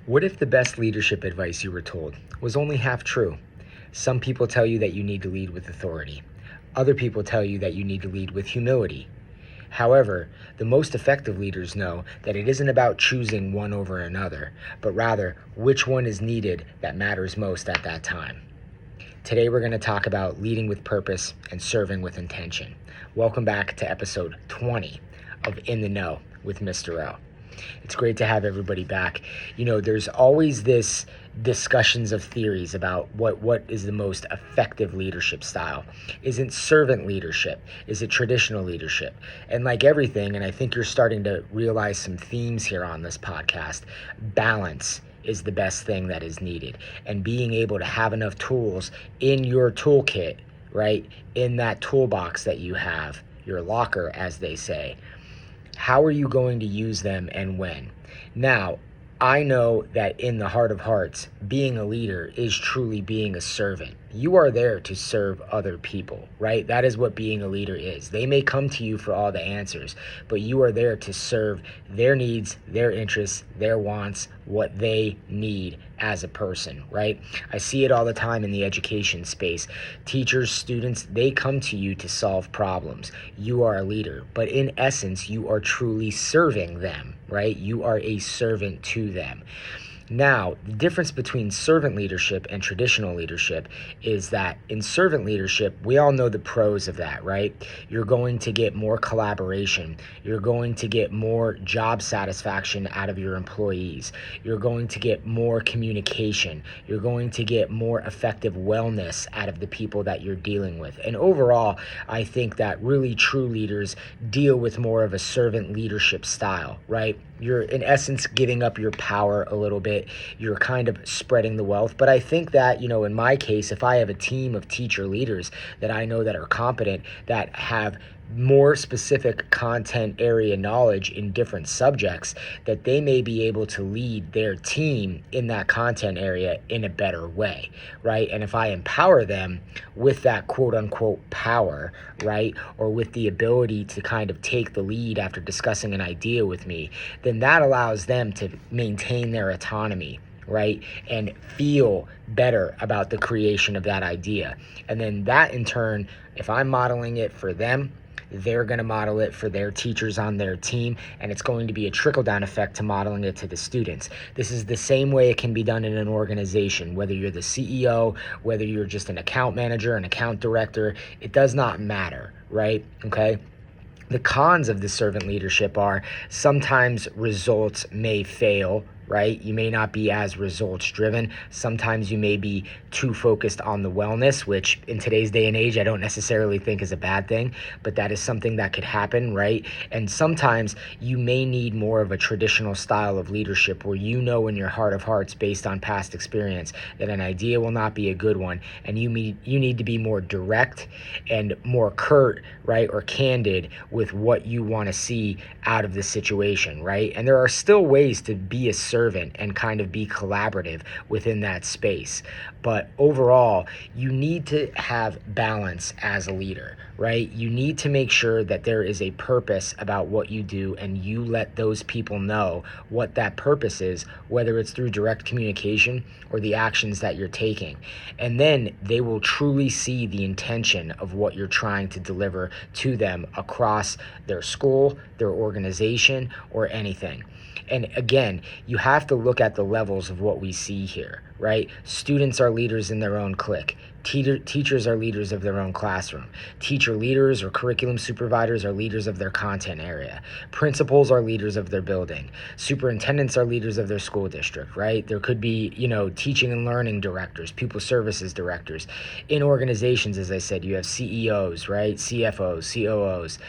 What if the best leadership advice you were told was only half true? Some people tell you that you need to lead with authority. Other people tell you that you need to lead with humility. However, the most effective leaders know that it isn't about choosing one over another, but rather which one is needed that matters most at that time. Today we're going to talk about leading with purpose and serving with intention. Welcome back to episode 20 of In the Know with Mr. O. It's great to have everybody back. There's always this discussions of theories about what is the most effective leadership style. Is it servant leadership? Is it traditional leadership? And like everything, and I think you're starting to realize some themes here on this podcast, balance is the best thing that is needed. And being able to have enough tools in your toolkit, right? In that toolbox that you have, your locker, as they say. How are you going to use them and when? Now, I know that in the heart of hearts, being a leader is truly being a servant. You are there to serve other people, right? That is what being a leader is. They may come to you for all the answers, but you are there to serve their needs, their interests, their wants, what they need as a person, right? I see it all the time in the education space. Teachers, students, they come to you to solve problems. You are a leader, but in essence, you are truly serving them, right? You are a servant to them. Now, the difference between servant leadership and traditional leadership is that in servant leadership, we all know the pros of that, right? You're going to get more collaboration. You're going to get more job satisfaction out of your employees. You're going to get more communication. You're going to get more effective wellness out of the people that you're dealing with. And overall, I think that really true leaders deal with more of a servant leadership style, right? You're in essence giving up your power a little bit. You're kind of spreading the wealth. But I think that, in my case, if I have a team of teacher leaders that I know that are competent, that have more specific content area knowledge in different subjects, that they may be able to lead their team in that content area in a better way, right? And if I empower them with that quote unquote power, right, or with the ability to kind of take the lead after discussing an idea with me, then that allows them to maintain their autonomy, right, and feel better about the creation of that idea. And then that in turn, if I'm modeling it for them, they're going to model it for their teachers on their team, and it's going to be a trickle-down effect to modeling it to the students. This is the same way it can be done in an organization, whether you're the CEO, whether you're just an account manager, an account director, it does not matter, right? Okay? The cons of the servant leadership are sometimes results may fail, right? You may not be as results driven. Sometimes you may be too focused on the wellness, which in today's day and age, I don't necessarily think is a bad thing, but that is something that could happen, right? And sometimes you may need more of a traditional style of leadership where you know in your heart of hearts, based on past experience, that an idea will not be a good one. And you need to be more direct and more curt, right? Or candid with what you want to see out of the situation, right? And there are still ways to be a servant and kind of be collaborative within that space. But overall, you need to have balance as a leader, right? You need to make sure that there is a purpose about what you do, and you let those people know what that purpose is, whether it's through direct communication or the actions that you're taking. And then they will truly see the intention of what you're trying to deliver to them across their school, their organization, or anything. And again, you have to look at the levels of what we see here, right? Students are leaders in their own clique. Teachers are leaders of their own classroom. Teacher leaders or curriculum supervisors are leaders of their content area. Principals are leaders of their building. Superintendents are leaders of their school district, right? There could be, teaching and learning directors, pupil services directors. In organizations, as I said, you have CEOs, right? CFOs, COOs.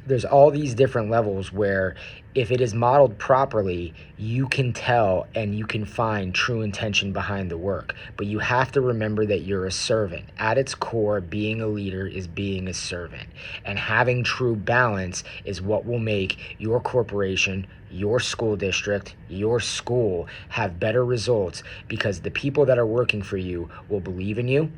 There's all these different levels where if it is modeled properly, you can tell and you can find true intention behind the work. But you have to remember that you're a servant. At its core, being a leader is being a servant. And having true balance is what will make your corporation, your school district, your school have better results, because the people that are working for you will believe in you.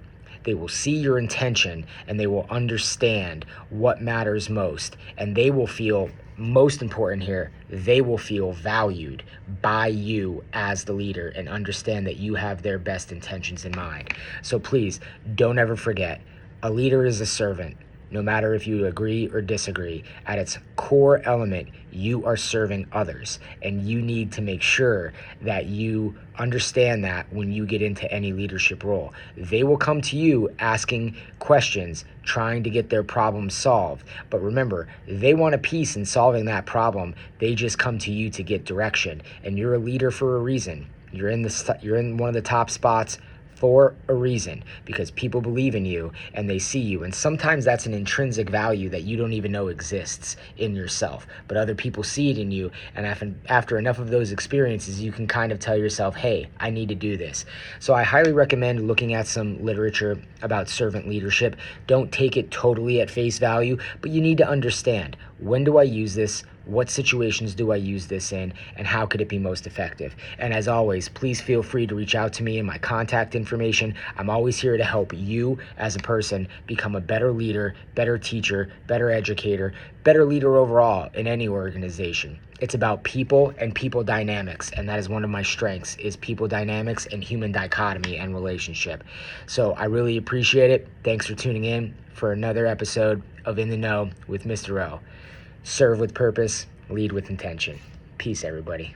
They will see your intention, and they will understand what matters most, and they will feel most important here, they will feel valued by you as the leader and understand that you have their best intentions in mind. So please don't ever forget, a leader is a servant. No matter if you agree or disagree, at its core element, you are serving others. And you need to make sure that you understand that when you get into any leadership role. They will come to you asking questions, trying to get their problem solved. But remember, they want a piece in solving that problem. They just come to you to get direction. And you're a leader for a reason. You're in one of the top spots for a reason, because people believe in you and they see you. And sometimes that's an intrinsic value that you don't even know exists in yourself, but other people see it in you. And after enough of those experiences, you can kind of tell yourself, hey, I need to do this. So I highly recommend looking at some literature about servant leadership. Don't take it totally at face value, but you need to understand, when do I use this? What situations do I use this in, and how could it be most effective? And as always, please feel free to reach out to me and my contact information. I'm always here to help you as a person become a better leader, better teacher, better educator, better leader overall in any organization. It's about people and people dynamics, and that is one of my strengths, is people dynamics and human dichotomy and relationship. So I really appreciate it. Thanks for tuning in for another episode of In the Know with Mr. O. Serve with purpose, lead with intention. Peace, everybody.